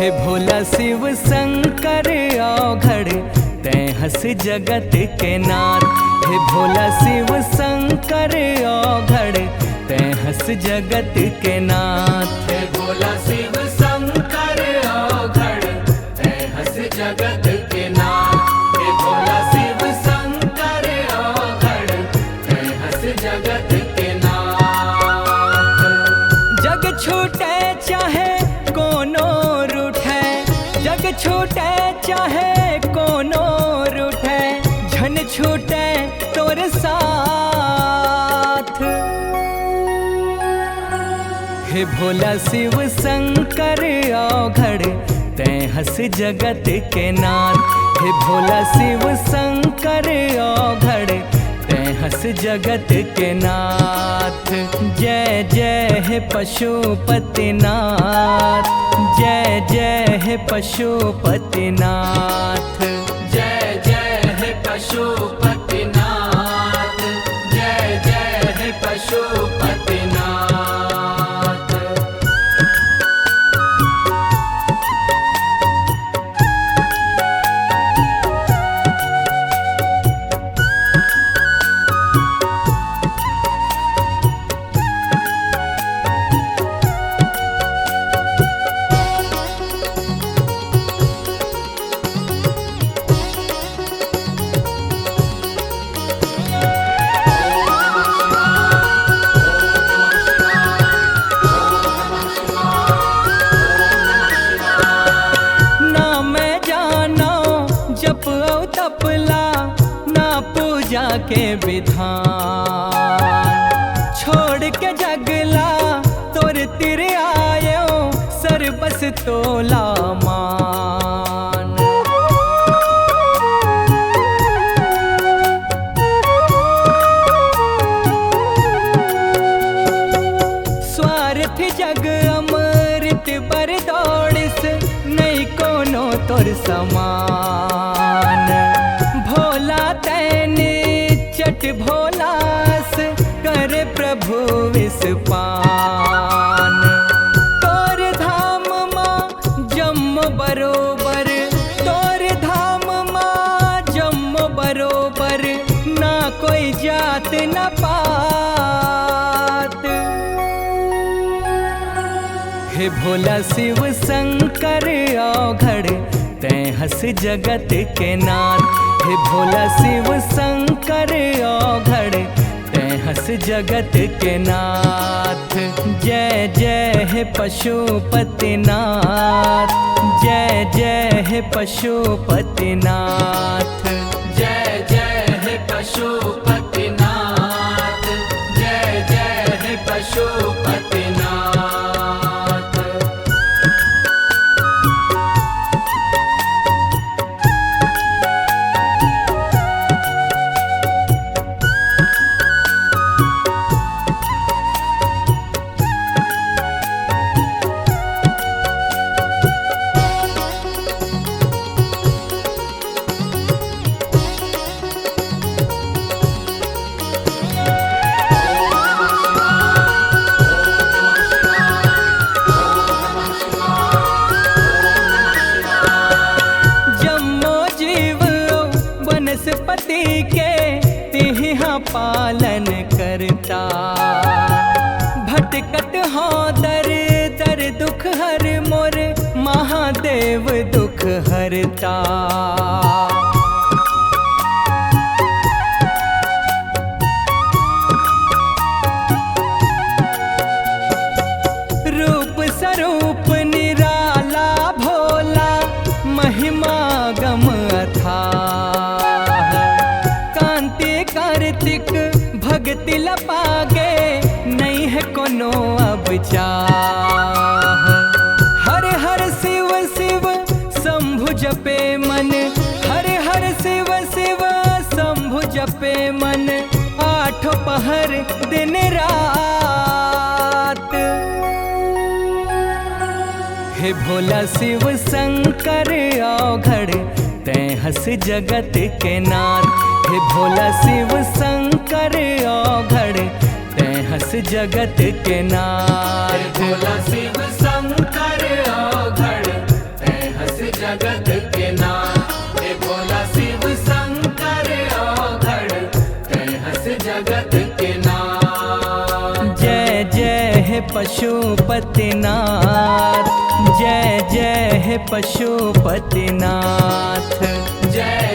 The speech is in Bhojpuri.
हे भोला शिव शंकर औघड़ तैं हंस जगत के नाथ। हे भोला शिव शंकर औघड़ तैं हंस जगत के नाथ। हे भोला शिव शंकर औघड़ तैं हंस जगत के नाथ। हे भोला शिव शंकर औघड़ तैं हंस जगत के नाथ। जग छूटे चाहे कोनो रूठे, जग छूटे चाहे कोनो रूठे, झन छूटे तोर साथ। हे भोला शिव शंकर औघड़ तैं हंस जगत के नाथ। हे भोला शिव शंकर औघड़ तैं हंस जगत के नाथ। जय जय हे पशुपतिनाथ, जय जय हे पशुपतिनाथ। जय जय हे पशुपतिनाथ, जय जय हे पशुपतिनाथ। के विधान छोड़ के जगला तोर तिर आयो सर बस तोला मान। स्वार्थ जग अमृत बर दौड़िस नहीं कोनो तोर समान। भोला तैने चट भोलास करे प्रभु विषपान। तोर धाम माँ जम बरोबर, तोर धाम माँ जम बरोबर, ना कोई जात न पात। हे भोला शिव शंकर औघड़ तैं हंस जगत के नाथ। हे भोला शिव शंकर औघड़ तैं हंस जगत के नाथ। जय जय हे पशुपतिनाथ, जय जय हे पशुपतिनाथ। जय जय हे पशुपतिनाथ, जय जय हे पशुपतिनाथ। पति के तिहा पालन करता, भटकत हो दर दर दुख हर मोर महादेव दुख हरता। रूप स्वरूप निराला भोला महिमा गम अथाह। कार्तिक भक्ति लपागे नहीं है कोनो अब चाह। हर हर शिव शिव शंभु जपे मन, हर हर शिव शिव शंभु जपे मन, आठों पहर दिन रात। हे भोला शिव शंकर औघड़ तैं हंस जगत के नाथ। हे भोला शिव शंकर औघड़ तैं हंस जगत के नाथ। भोला शिव शंकर औघड़ पशुपतिनाथ। जय जय हे पशुपतिनाथ। जय